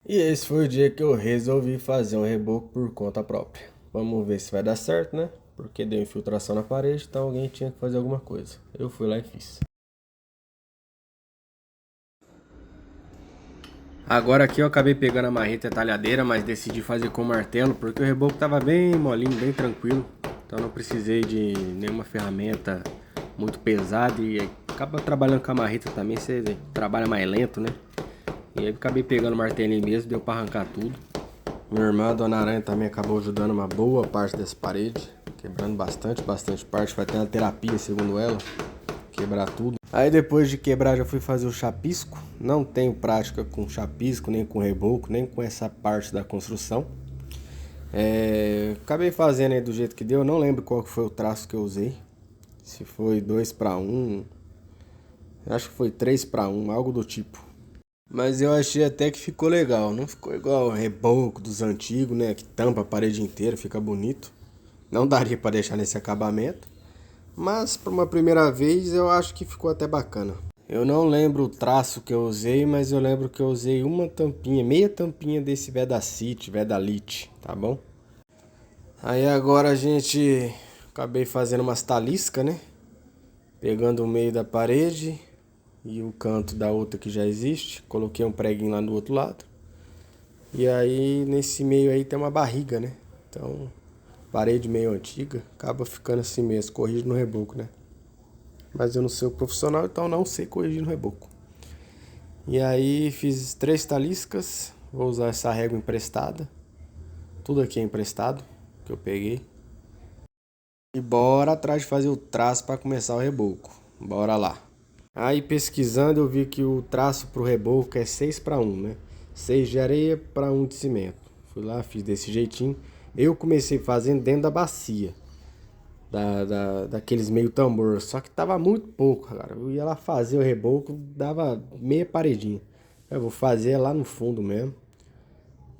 E esse foi o dia que eu resolvi fazer um reboco por conta própria. Vamos ver se vai dar certo, né? Porque deu infiltração na parede, então alguém tinha que fazer alguma coisa. Eu fui lá e fiz. Agora aqui eu acabei pegando a marreta e a talhadeira, mas decidi fazer com martelo porque o reboco tava bem molinho, bem tranquilo. Então não precisei de nenhuma ferramenta muito pesada e acaba trabalhando com a marreta também, você trabalha mais lento, né? E aí eu acabei pegando o martelinho mesmo, deu pra arrancar tudo. Minha irmã, a Dona Aranha, também acabou ajudando uma boa parte dessa parede, quebrando bastante parte. Vai ter uma terapia, segundo ela, quebrar tudo. Aí depois de quebrar já fui fazer o chapisco. Não tenho prática com chapisco, nem com reboco, nem com essa parte da construção. Acabei fazendo aí do jeito que deu. Não lembro qual que foi o traço que eu usei. Se foi 2 para 1, acho que foi 3 para 1, algo do tipo. Mas eu achei até que ficou legal. Não ficou igual o reboco dos antigos, né? Que tampa a parede inteira, fica bonito. Não daria para deixar nesse acabamento. Mas para uma primeira vez eu acho que ficou até bacana. Eu não lembro o traço que eu usei, mas eu lembro que eu usei uma tampinha, meia tampinha desse Vedacity, Vedalite, tá bom? Aí agora a gente acabei fazendo umas taliscas, né? Pegando o meio da parede e o canto da outra que já existe. Coloquei um preguinho lá do outro lado. E aí nesse meio aí tem uma barriga, né? Então, parede meio antiga, acaba ficando assim mesmo, corrige no reboco, né? Mas eu não sou profissional, então não sei corrigir no reboco. E aí fiz 3 taliscas, vou usar essa régua emprestada. Tudo aqui é emprestado, que eu peguei. E bora atrás de fazer o traço para começar o reboco. Bora lá. Aí pesquisando eu vi que o traço pro reboco é 6 para 1, né? 6 de areia para 1 de cimento. Fui lá, fiz desse jeitinho. Eu comecei fazendo dentro da bacia. Daqueles meio tambor. Só que tava muito pouco, cara. Eu ia lá fazer o reboco, dava meia paredinha. Eu vou fazer lá no fundo mesmo.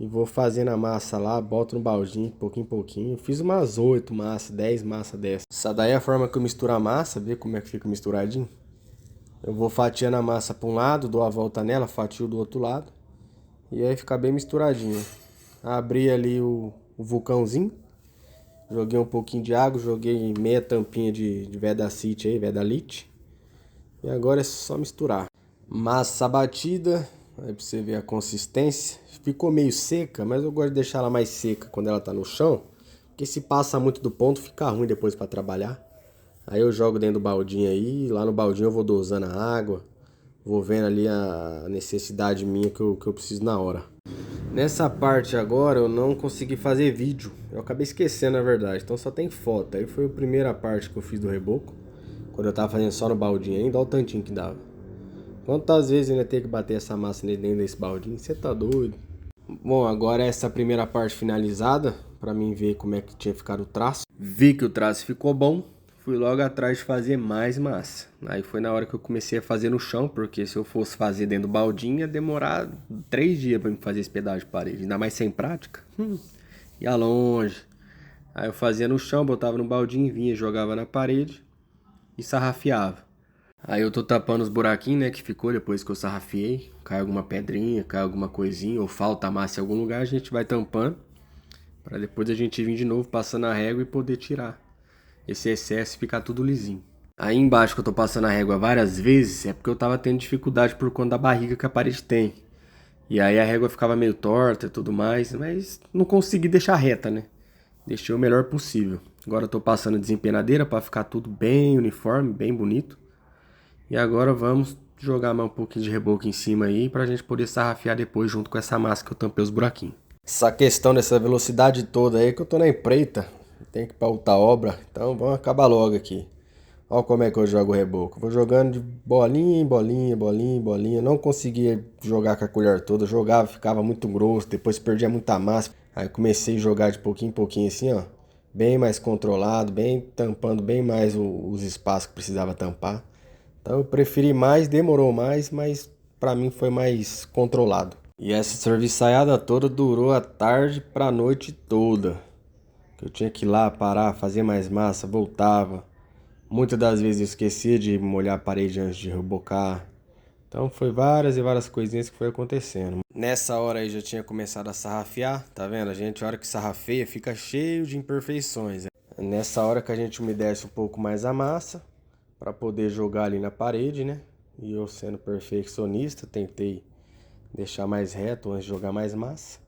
E vou fazendo a massa lá, boto no baldinho, pouquinho em pouquinho. Eu fiz umas 8 massas, 10 massas dessas. Essa daí é a forma que eu misturo a massa, vê como é que fica misturadinho. Eu vou fatiando a massa para um lado, dou a volta nela, fatio do outro lado. E aí fica bem misturadinho. Abri ali o vulcãozinho. Joguei um pouquinho de água, joguei meia tampinha de Vedacity aí, Vedalite. E agora é só misturar. Massa batida, aí pra você ver a consistência. Ficou meio seca, mas eu gosto de deixar ela mais seca quando ela tá no chão. Porque se passa muito do ponto, fica ruim depois para trabalhar. Aí eu jogo dentro do baldinho aí, lá no baldinho eu vou dosando a água. Vou vendo ali a necessidade minha que eu preciso na hora. Nessa parte agora eu não consegui fazer vídeo. Eu acabei esquecendo na verdade, então só tem foto. Aí foi a primeira parte que eu fiz do reboco. Quando eu tava fazendo só no baldinho ainda, olha o tantinho que dava. Quantas vezes ainda tem que bater essa massa dentro desse baldinho? Você tá doido? Bom, agora essa primeira parte finalizada, pra mim ver como é que tinha ficado o traço. Vi que o traço ficou bom, fui logo atrás de fazer mais massa. Aí foi na hora que eu comecei a fazer no chão, porque se eu fosse fazer dentro do baldinho ia demorar 3 dias pra me fazer esse pedaço de parede, ainda mais sem prática. Ia longe. Aí eu fazia no chão, botava no baldinho, vinha, jogava na parede e sarrafiava. Aí eu tô tapando os buraquinhos, né, que ficou depois que eu sarrafiei. Cai alguma pedrinha, cai alguma coisinha, ou falta massa em algum lugar, a gente vai tampando. Pra depois a gente vir de novo passando a régua e poder tirar esse excesso e ficar tudo lisinho. Aí embaixo que eu tô passando a régua várias vezes é porque eu tava tendo dificuldade por conta da barriga que a parede tem. E aí a régua ficava meio torta e tudo mais, mas não consegui deixar reta, né? Deixei o melhor possível. Agora eu tô passando desempenadeira para ficar tudo bem uniforme, bem bonito. E agora vamos jogar mais um pouquinho de reboco em cima aí pra gente poder sarrafiar depois junto com essa massa que eu tampei os buraquinhos. Essa questão dessa velocidade toda aí que eu tô na empreita. Tem que pautar a obra, então vamos acabar logo aqui. Olha como é que eu jogo o reboco. Vou jogando de bolinha em bolinha, bolinha em bolinha. Não conseguia jogar com a colher toda. Jogava, ficava muito grosso. Depois perdia muita massa. Aí comecei a jogar de pouquinho em pouquinho assim, ó. Bem mais controlado, bem tampando bem mais os espaços que precisava tampar. Então eu preferi mais, demorou mais, mas pra mim foi mais controlado. E essa serviçaiada toda durou a tarde pra noite toda. Que eu tinha que ir lá parar, fazer mais massa, voltava. Muitas das vezes eu esquecia de molhar a parede antes de rebocar. Então foi várias e várias coisinhas que foi acontecendo. Nessa hora aí já tinha começado a sarrafiar, tá vendo? A gente, a hora que sarrafeia, fica cheio de imperfeições. Nessa hora que a gente umedece um pouco mais a massa, para poder jogar ali na parede, né? E eu, sendo perfeccionista, tentei deixar mais reto antes de jogar mais massa.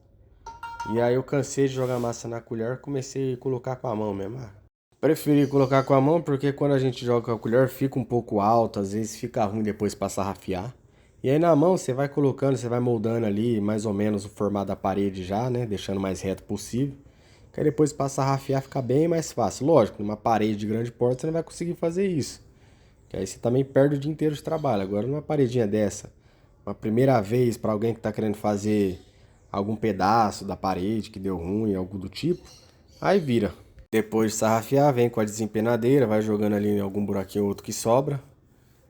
E aí eu cansei de jogar massa na colher, comecei a colocar com a mão mesmo. Preferi colocar com a mão porque quando a gente joga com a colher fica um pouco alto, às vezes fica ruim depois para sarrafiar. E aí na mão você vai colocando, você vai moldando ali mais ou menos o formato da parede já, né? Deixando o mais reto possível. Que aí depois para sarrafiar fica bem mais fácil. Lógico, numa parede de grande porte você não vai conseguir fazer isso. Que aí você também perde o dia inteiro de trabalho. Agora numa paredinha dessa, uma primeira vez para alguém que está querendo fazer algum pedaço da parede que deu ruim, algo do tipo, aí vira. Depois de sarrafiar, vem com a desempenadeira, vai jogando ali em algum buraquinho ou outro que sobra,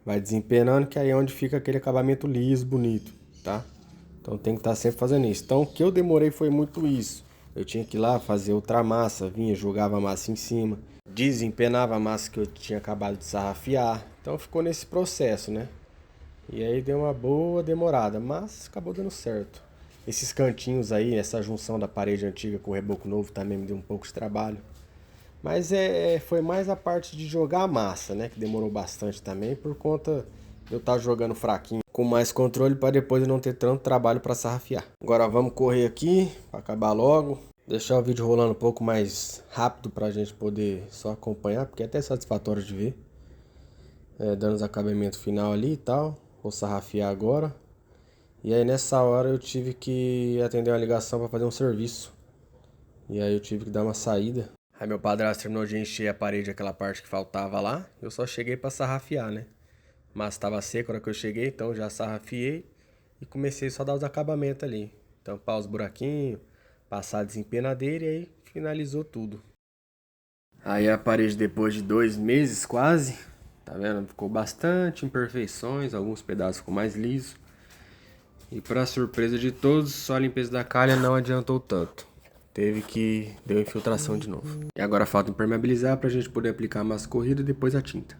vai desempenando, que aí é onde fica aquele acabamento liso, bonito, tá? Então tem que estar sempre fazendo isso. Então o que eu demorei foi muito isso. Eu tinha que ir lá fazer outra massa, vinha, jogava a massa em cima, desempenava a massa que eu tinha acabado de sarrafiar. Então ficou nesse processo, né? E aí deu uma boa demorada, mas acabou dando certo. Esses cantinhos aí, essa junção da parede antiga com o reboco novo também me deu um pouco de trabalho. Mas foi mais a parte de jogar a massa, né? Que demorou bastante também, por conta de eu estar jogando fraquinho, com mais controle para depois eu não ter tanto trabalho para sarrafiar. Agora vamos correr aqui, para acabar logo. Deixar o vídeo rolando um pouco mais rápido para a gente poder só acompanhar, porque é até satisfatório de ver. Dando os acabamentos final ali e tal. Vou sarrafiar agora. E aí nessa hora eu tive que atender uma ligação para fazer um serviço. E aí eu tive que dar uma saída. Aí meu padrasto terminou de encher a parede, aquela parte que faltava lá. Eu só cheguei para sarrafiar, né? Mas estava seco na hora que eu cheguei, então já sarrafiei. E comecei só a dar os acabamentos ali. Tampar os buraquinhos, passar a desempenadeira e aí finalizou tudo. Aí a parede depois de 2 meses quase, tá vendo? Ficou bastante imperfeições, alguns pedaços ficou mais liso. E para surpresa de todos, só a limpeza da calha não adiantou tanto. Deu infiltração de novo. E agora falta impermeabilizar para a gente poder aplicar a massa corrida e depois a tinta.